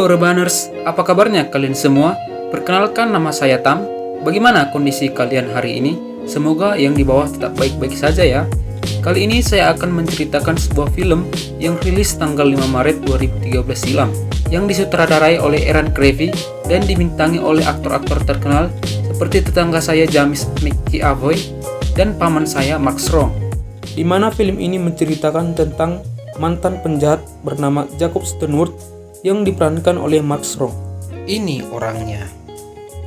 Halo Rebaners, apa kabarnya kalian semua? Perkenalkan, nama saya Tam. Bagaimana kondisi kalian hari ini? Semoga yang di bawah tetap baik-baik saja ya. Kali ini saya akan menceritakan sebuah film yang rilis tanggal 5 Maret 2013 silam, yang disutradarai oleh Eran Creevy dan dibintangi oleh aktor-aktor terkenal seperti tetangga saya James McAvoy dan paman saya Mark Strong. Di mana film ini menceritakan tentang mantan penjahat bernama Jacob Steinwert yang diperankan oleh Mark Strong. Ini orangnya.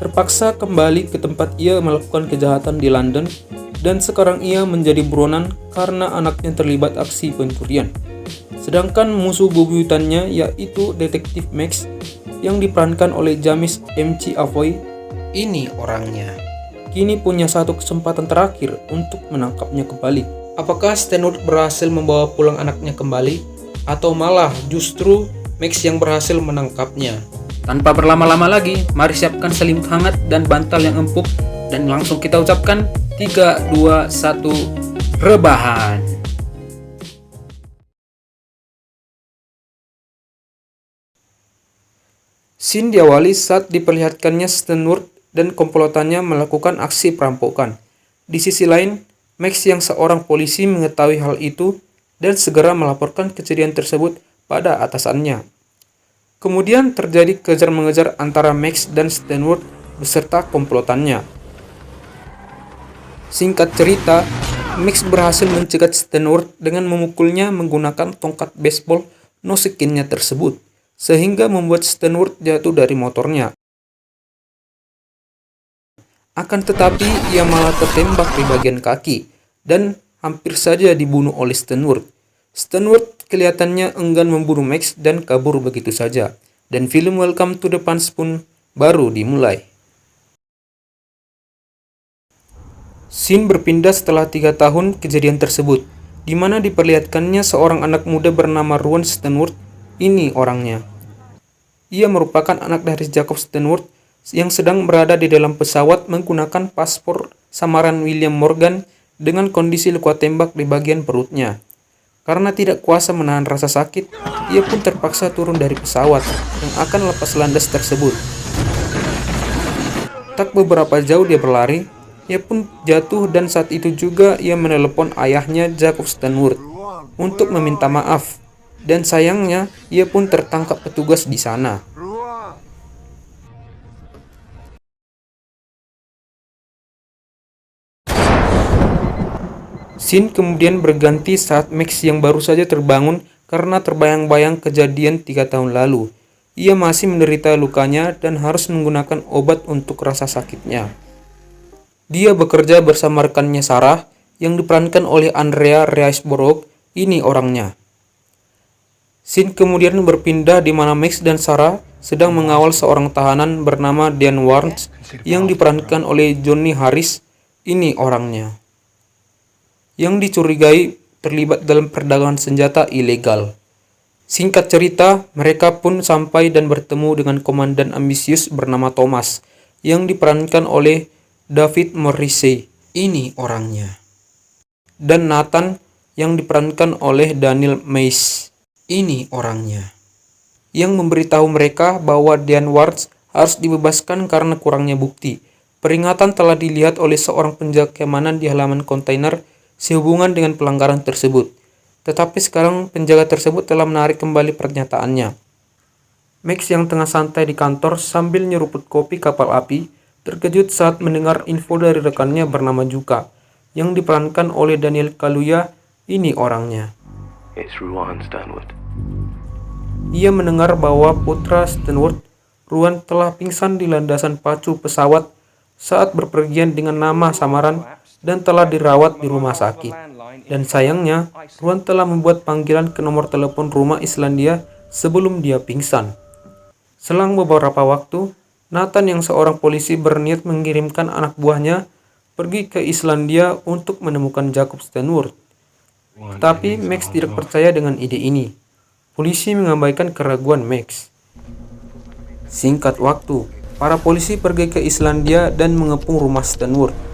Terpaksa kembali ke tempat ia melakukan kejahatan di London, dan sekarang ia menjadi buronan karena anaknya terlibat aksi pencurian. Sedangkan musuh bebuyutannya yaitu Detektif Max yang diperankan oleh James McAvoy. Ini orangnya. Kini punya satu kesempatan terakhir untuk menangkapnya kembali. Apakah Steinwert berhasil membawa pulang anaknya kembali, atau malah justru Max yang berhasil menangkapnya? Tanpa berlama-lama lagi, mari siapkan selimut hangat dan bantal yang empuk, dan langsung kita ucapkan 3, 2, 1, rebahan. Scene diawali saat diperlihatkannya Steinwert dan komplotannya melakukan aksi perampokan. Di sisi lain, Max yang seorang polisi mengetahui hal itu dan segera melaporkan kejadian tersebut pada atasannya. Kemudian terjadi kejar-mengejar antara Max dan Steinwert beserta komplotannya. Singkat cerita, Max berhasil mencegat Steinwert dengan memukulnya menggunakan tongkat baseball no skin-nya tersebut, sehingga membuat Steinwert jatuh dari motornya. Akan tetapi, ia malah tertembak di bagian kaki dan hampir saja dibunuh oleh Steinwert. Steinwert kelihatannya enggan membunuh Max dan kabur begitu saja, dan film Welcome to the Punch pun baru dimulai. Scene berpindah setelah 3 tahun kejadian tersebut, di mana diperlihatkannya seorang anak muda bernama Ruan Steinwert. Ini orangnya. Ia merupakan anak dari Jacob Steinwert yang sedang berada di dalam pesawat menggunakan paspor samaran William Morgan dengan kondisi luka tembak di bagian perutnya. Karena tidak kuasa menahan rasa sakit, ia pun terpaksa turun dari pesawat yang akan lepas landas tersebut. Tak beberapa jauh dia berlari, ia pun jatuh, dan saat itu juga ia menelepon ayahnya Jacob Steinwert untuk meminta maaf, dan sayangnya ia pun tertangkap petugas di sana. Scene kemudian berganti saat Max yang baru saja terbangun karena terbayang-bayang kejadian 3 tahun lalu. Ia masih menderita lukanya dan harus menggunakan obat untuk rasa sakitnya. Dia bekerja bersama rekannya Sarah yang diperankan oleh Andrea Riseborough. Ini orangnya. Scene kemudian berpindah di mana Max dan Sarah sedang mengawal seorang tahanan bernama Dan Warnes yang diperankan oleh Johnny Harris. Ini orangnya. Yang dicurigai terlibat dalam perdagangan senjata ilegal. Singkat cerita, mereka pun sampai dan bertemu dengan komandan ambisius bernama Thomas yang diperankan oleh David Morrissey. Ini orangnya. Dan Nathan yang diperankan oleh Daniel Mays. Ini orangnya. Yang memberitahu mereka bahwa Dan Warnes harus dibebaskan karena kurangnya bukti. Peringatan telah dilihat oleh seorang penjaga keamanan di halaman kontainer sehubungan dengan pelanggaran tersebut. Tetapi sekarang penjaga tersebut telah menarik kembali pernyataannya. Max yang tengah santai di kantor sambil nyeruput kopi kapal api, terkejut saat mendengar info dari rekannya bernama Juka, yang diperankan oleh Daniel Kaluuya. Ini orangnya. Ia mendengar bahwa putra Steinwert, Ruan, telah pingsan di landasan pacu pesawat saat berpergian dengan nama samaran dan telah dirawat di rumah sakit. Dan sayangnya, Ruan telah membuat panggilan ke nomor telepon rumah Islandia sebelum dia pingsan. Selang beberapa waktu, Nathan yang seorang polisi berniat mengirimkan anak buahnya pergi ke Islandia untuk menemukan Jacob Steinwert. Tetapi Max tidak percaya dengan ide ini. Polisi mengabaikan keraguan Max. Singkat waktu, para polisi pergi ke Islandia dan mengepung rumah Steinwert.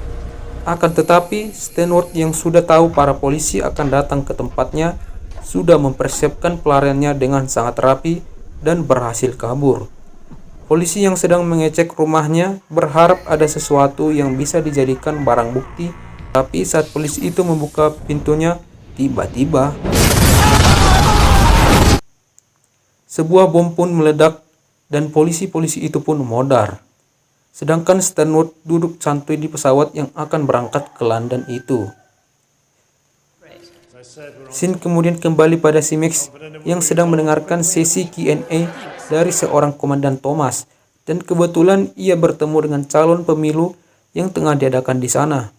Akan tetapi, Steinwert yang sudah tahu para polisi akan datang ke tempatnya, sudah mempersiapkan pelariannya dengan sangat rapi dan berhasil kabur. Polisi yang sedang mengecek rumahnya berharap ada sesuatu yang bisa dijadikan barang bukti, tapi saat polisi itu membuka pintunya, tiba-tiba sebuah bom pun meledak dan polisi-polisi itu pun modar. Sedangkan Stanwood duduk santuy di pesawat yang akan berangkat ke London itu. Scene kemudian kembali pada si Max yang sedang mendengarkan sesi Q&A dari seorang komandan Thomas, dan kebetulan ia bertemu dengan calon pemilu yang tengah diadakan di sana.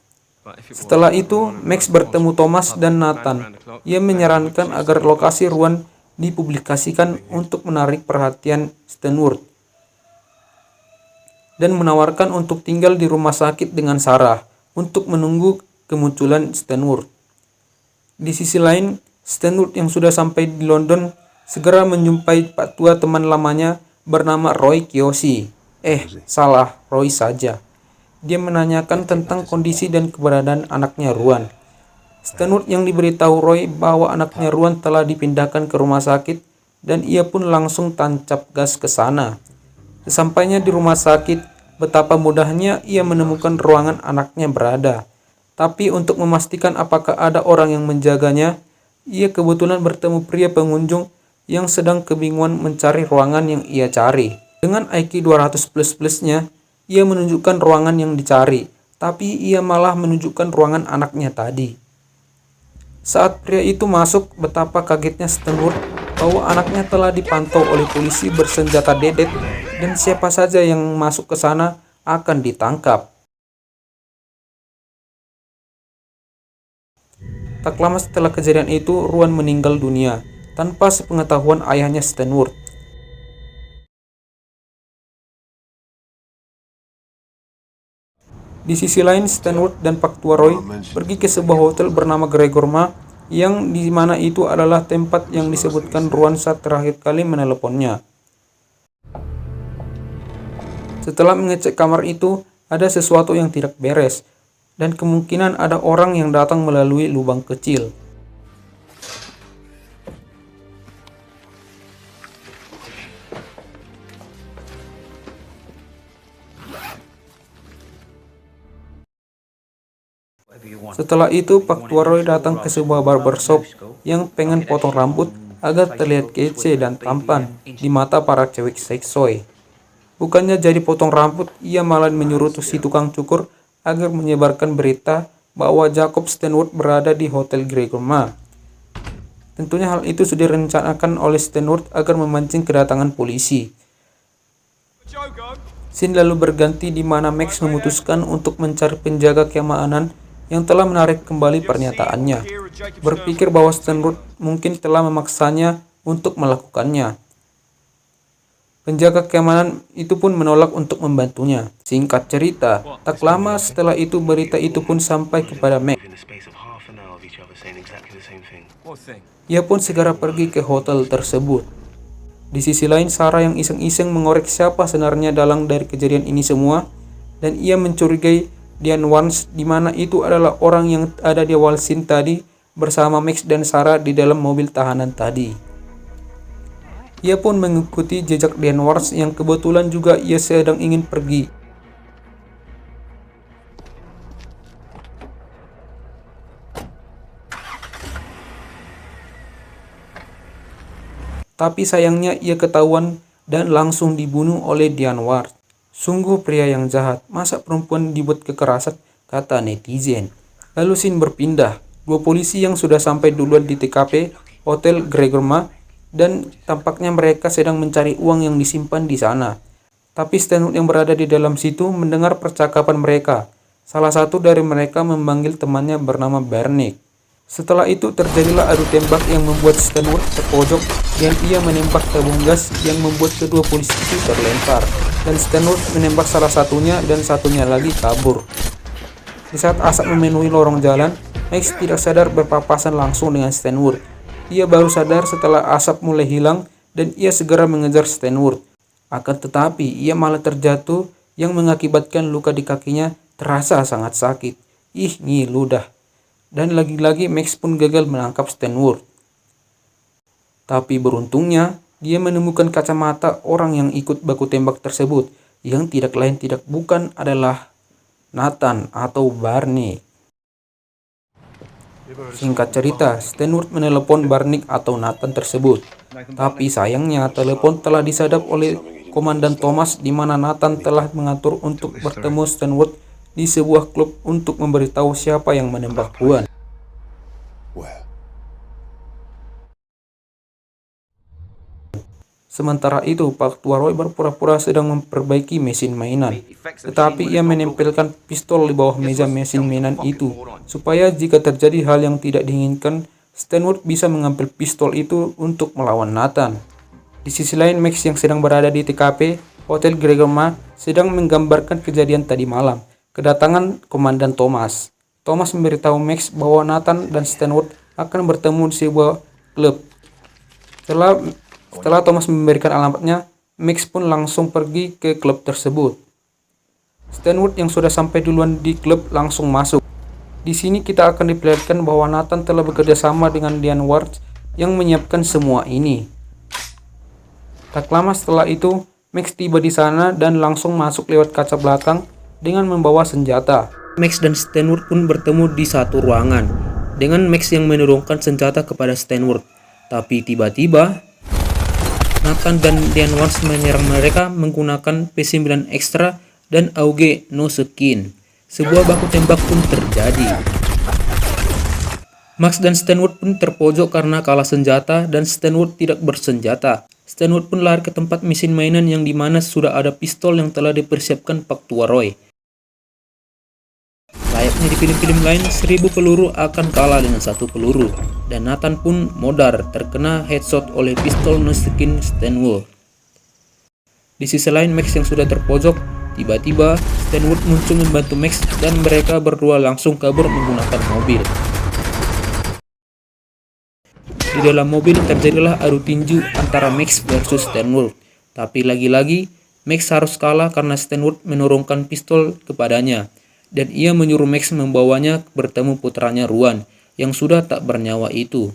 Setelah itu, Max bertemu Thomas dan Nathan. Ia menyarankan agar lokasi Ruan dipublikasikan untuk menarik perhatian Stanwood dan menawarkan untuk tinggal di rumah sakit dengan Sarah untuk menunggu kemunculan Stanwood. Di sisi lain, Stanwood yang sudah sampai di London segera menjumpai Pak Tua teman lamanya bernama Roy Kiyoshi. Salah, Roy saja. Dia menanyakan tentang kondisi dan keberadaan anaknya Ruan. Stanwood yang diberitahu Roy bahwa anaknya Ruan telah dipindahkan ke rumah sakit dan ia pun langsung tancap gas ke sana. Sesampainya di rumah sakit, betapa mudahnya ia menemukan ruangan anaknya berada. Tapi untuk memastikan apakah ada orang yang menjaganya, ia kebetulan bertemu pria pengunjung yang sedang kebingungan mencari ruangan yang ia cari. Dengan IQ 200 plus-plusnya, ia menunjukkan ruangan yang dicari, tapi ia malah menunjukkan ruangan anaknya tadi. Saat pria itu masuk, betapa kagetnya Stanwood bahwa anaknya telah dipantau oleh polisi bersenjata dedet dan siapa saja yang masuk ke sana akan ditangkap. Tak lama setelah kejadian itu, Ruan meninggal dunia tanpa sepengetahuan ayahnya Stanwood. Di sisi lain, Stanwood dan Pak Tua Roy pergi ke sebuah hotel bernama Gregor Ma, yang di mana itu adalah tempat yang disebutkan Ruan saat terakhir kali meneleponnya. Setelah mengecek kamar itu, ada sesuatu yang tidak beres, dan kemungkinan ada orang yang datang melalui lubang kecil. Setelah itu, Pak Tua Roy datang ke sebuah barbershop yang pengen potong rambut agar terlihat kece dan tampan di mata para cewek seksoi. Bukannya jadi potong rambut, ia malah menyuruh si tukang cukur agar menyebarkan berita bahwa Jacob Stanwood berada di Hotel Gregor Ma. Tentunya hal itu sudah direncanakan oleh Stanwood agar memancing kedatangan polisi. Scene lalu berganti di mana Max memutuskan untuk mencari penjaga keamanan yang telah menarik kembali pernyataannya, berpikir bahwa Stanwood mungkin telah memaksanya untuk melakukannya. Penjaga keamanan itu pun menolak untuk membantunya. Singkat cerita, tak lama setelah itu berita itu pun sampai kepada Max. Ia pun segera pergi ke hotel tersebut. Di sisi lain, Sarah yang iseng-iseng mengorek siapa sebenarnya dalang dari kejadian ini semua, dan ia mencurigai Diane Warnes, di mana itu adalah orang yang ada di awal scene tadi bersama Max dan Sarah di dalam mobil tahanan tadi. Ia pun mengikuti jejak Diane Warnes yang kebetulan juga ia sedang ingin pergi. Tapi sayangnya ia ketahuan dan langsung dibunuh oleh Diane Warnes. Sungguh pria yang jahat, masa perempuan dibuat kekerasan, kata netizen. Lalu scene berpindah. Dua polisi yang sudah sampai duluan di TKP Hotel Gregor Ma, dan tampaknya mereka sedang mencari uang yang disimpan di sana. Tapi Stanwood yang berada di dalam situ mendengar percakapan mereka. Salah satu dari mereka memanggil temannya bernama Bernick. Setelah itu terjadilah adu tembak yang membuat Stanwood terpojok dan ia menembak tabung gas yang membuat kedua polisi itu terlempar. Dan Stanwood menembak salah satunya dan satunya lagi kabur. Di saat asap memenuhi lorong jalan, Max tidak sadar berpapasan langsung dengan Stanwood. Ia baru sadar setelah asap mulai hilang dan ia segera mengejar Stanwood. Akan tetapi ia malah terjatuh yang mengakibatkan luka di kakinya terasa sangat sakit. Ngilu dah. Dan lagi-lagi Max pun gagal menangkap Stanwood. Tapi beruntungnya Dia menemukan kacamata orang yang ikut baku tembak tersebut, yang tidak lain tidak bukan adalah Nathan atau Barney. Singkat cerita, Stanwood menelepon Barney atau Nathan tersebut. Tapi sayangnya telepon telah disadap oleh Komandan Thomas, di mana Nathan telah mengatur untuk bertemu Stanwood di sebuah klub untuk memberitahu siapa yang menembak Juan. Sementara itu, Pak Tua Roy berpura-pura sedang memperbaiki mesin mainan, tetapi ia menempelkan pistol di bawah meja mesin mainan itu, supaya jika terjadi hal yang tidak diinginkan, Stanwood bisa mengambil pistol itu untuk melawan Nathan. Di sisi lain, Max yang sedang berada di TKP Hotel Gregorma sedang menggambarkan kejadian tadi malam, kedatangan Komandan Thomas. Thomas memberitahu Max bahwa Nathan dan Stanwood akan bertemu di sebuah klub. Setelah Thomas memberikan alamatnya, Max pun langsung pergi ke klub tersebut. Stanwood yang sudah sampai duluan di klub langsung masuk. Di sini kita akan diperlihatkan bahwa Nathan telah bekerja sama dengan Diane Ward yang menyiapkan semua ini. Tak lama setelah itu, Max tiba di sana dan langsung masuk lewat kaca belakang dengan membawa senjata. Max dan Stanwood pun bertemu di satu ruangan, dengan Max yang menurunkan senjata kepada Stanwood. Tapi tiba-tiba, Nathan dan Diane Ward menyerang mereka menggunakan P9 Extra dan AUG No Skin. Sebuah baku tembak pun terjadi. Max dan Stanwood pun terpojok karena kalah senjata dan Stanwood tidak bersenjata. Stanwood pun lari ke tempat mesin mainan yang dimana sudah ada pistol yang telah dipersiapkan Pak Tua Roy. Layaknya di film-film lain, 1000 peluru akan kalah dengan 1 peluru, dan Nathan pun modar terkena headshot oleh pistol No Skin Stanwood. Di sisi lain, Max yang sudah terpojok, tiba-tiba Stanwood muncul membantu Max dan mereka berdua langsung kabur menggunakan mobil. Di dalam mobil terjadilah adu tinju antara Max versus Stanwood, tapi lagi-lagi Max harus kalah karena Stanwood menurunkan pistol kepadanya. Dan ia menyuruh Max membawanya bertemu putranya Ruan yang sudah tak bernyawa itu.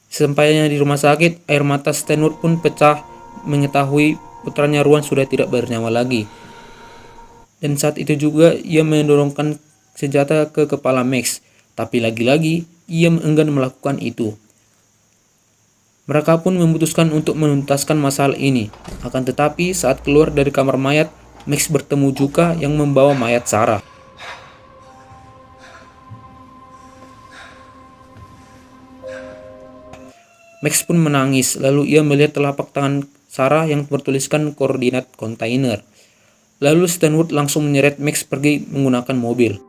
Sampainya di rumah sakit, air mata Stanwood pun pecah mengetahui putranya Ruan sudah tidak bernyawa lagi. Dan saat itu juga ia mendorongkan senjata ke kepala Max, tapi lagi-lagi ia enggan melakukan itu. Mereka pun memutuskan untuk menuntaskan masalah ini. Akan tetapi saat keluar dari kamar mayat, Max bertemu juga yang membawa mayat Sarah. Max pun menangis, lalu ia melihat telapak tangan Sarah yang bertuliskan koordinat kontainer. Lalu Stanwood langsung menyeret Max pergi menggunakan mobil.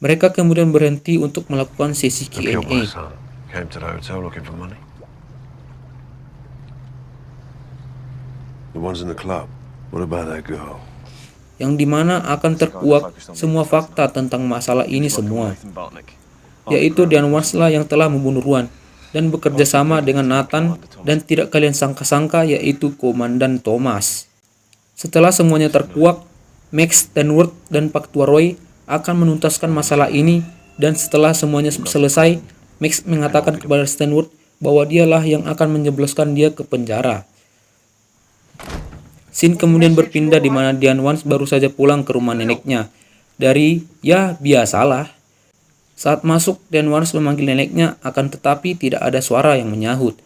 Mereka kemudian berhenti untuk melakukan sesi Q&A. Yang dimana akan terkuak semua fakta tentang masalah ini semua, yaitu Diane Ward lah yang telah membunuh Ruan dan bekerja sama dengan Nathan dan tidak kalian sangka-sangka yaitu Komandan Thomas. Setelah semuanya terkuak, Max, Stanwood, dan Pak Tua Roy akan menuntaskan masalah ini, dan setelah semuanya selesai, Max mengatakan kepada Stanwood bahwa dialah yang akan menjebloskan dia ke penjara. Scene kemudian berpindah di mana Diane Ward baru saja pulang ke rumah neneknya. Dari ya biasalah. Saat masuk, Diane Ward memanggil neneknya, akan tetapi tidak ada suara yang menyahut.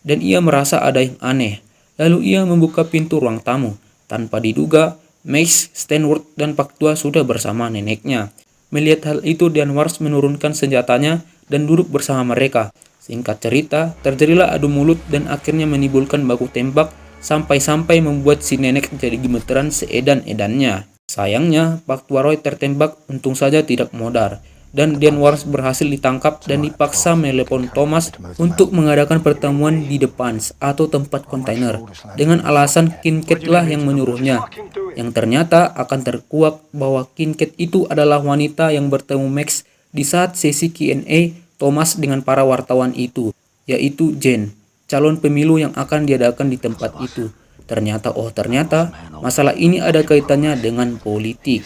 Dan ia merasa ada yang aneh. Lalu ia membuka pintu ruang tamu. Tanpa diduga, Max, Stanwood, dan Pak Tua sudah bersama neneknya. Melihat hal itu, Diane Ward menurunkan senjatanya dan duduk bersama mereka. Singkat cerita, terjadilah adu mulut dan akhirnya menimbulkan baku tembak sampai-sampai membuat si nenek jadi gemeteran seedan-edannya. Sayangnya, Pak Tua Roy tertembak, untung saja tidak modar. Dan Diane Ward berhasil ditangkap dan dipaksa menelepon Thomas untuk mengadakan pertemuan di depan atau tempat kontainer dengan alasan Kincaid lah yang menyuruhnya, yang ternyata akan terkuak bahwa Kincaid itu adalah wanita yang bertemu Max di saat sesi Q&A Thomas dengan para wartawan itu, yaitu Jane, calon pemilu yang akan diadakan di tempat itu. Ternyata masalah ini ada kaitannya dengan politik.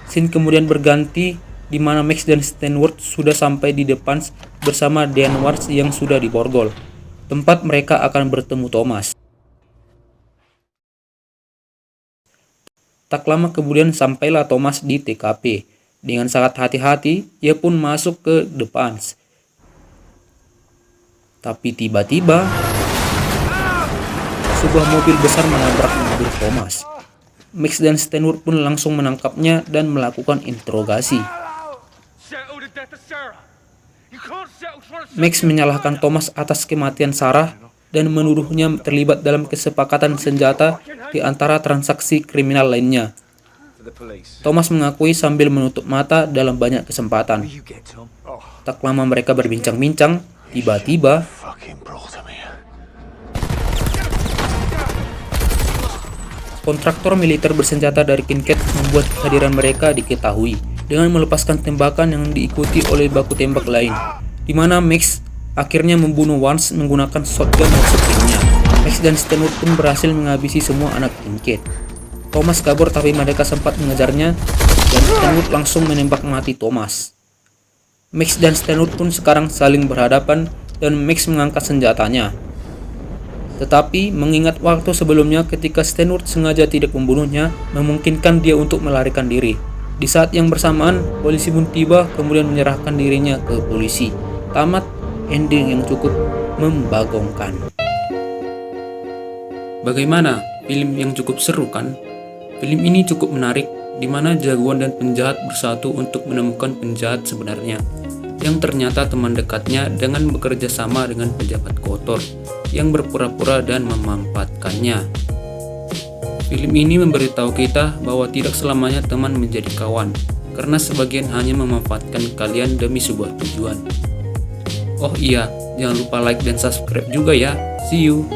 Scene kemudian berganti di mana Max dan Stanworth sudah sampai di depan bersama Danvers yang sudah diborgol. Tempat mereka akan bertemu Thomas. Tak lama kemudian sampailah Thomas di TKP. Dengan sangat hati-hati, ia pun masuk ke depan. Tapi tiba-tiba, sebuah mobil besar menabrak mobil Thomas. Max dan Stanworth pun langsung menangkapnya dan melakukan interogasi. Max menyalahkan Thomas atas kematian Sarah dan menuduhnya terlibat dalam kesepakatan senjata di antara transaksi kriminal lainnya. Thomas mengakui sambil menutup mata dalam banyak kesempatan. Tak lama mereka berbincang-bincang, tiba-tiba kontraktor militer bersenjata dari Kincaid membuat kehadiran mereka diketahui dengan melepaskan tembakan yang diikuti oleh baku tembak lain, di mana Max akhirnya membunuh Vance menggunakan shotgun maksud timnya. Max dan Stanwood pun berhasil menghabisi semua anak Kincaid. Thomas kabur tapi mereka sempat mengejarnya dan Stanwood langsung menembak mati Thomas. Max dan Stanwood pun sekarang saling berhadapan dan Max mengangkat senjatanya. Tetapi mengingat waktu sebelumnya ketika Stanwood sengaja tidak membunuhnya, memungkinkan dia untuk melarikan diri. Di saat yang bersamaan, polisi pun tiba kemudian menyerahkan dirinya ke polisi. Tamat ending yang cukup membagongkan. Bagaimana? Film yang cukup seru kan? Film ini cukup menarik, di mana jagoan dan penjahat bersatu untuk menemukan penjahat sebenarnya, yang ternyata teman dekatnya dengan bekerja sama dengan pejabat kotor yang berpura-pura dan memanfaatkannya. Film ini memberitahu kita bahwa tidak selamanya teman menjadi kawan, karena sebagian hanya memanfaatkan kalian demi sebuah tujuan. Oh iya, jangan lupa like dan subscribe juga ya. See you!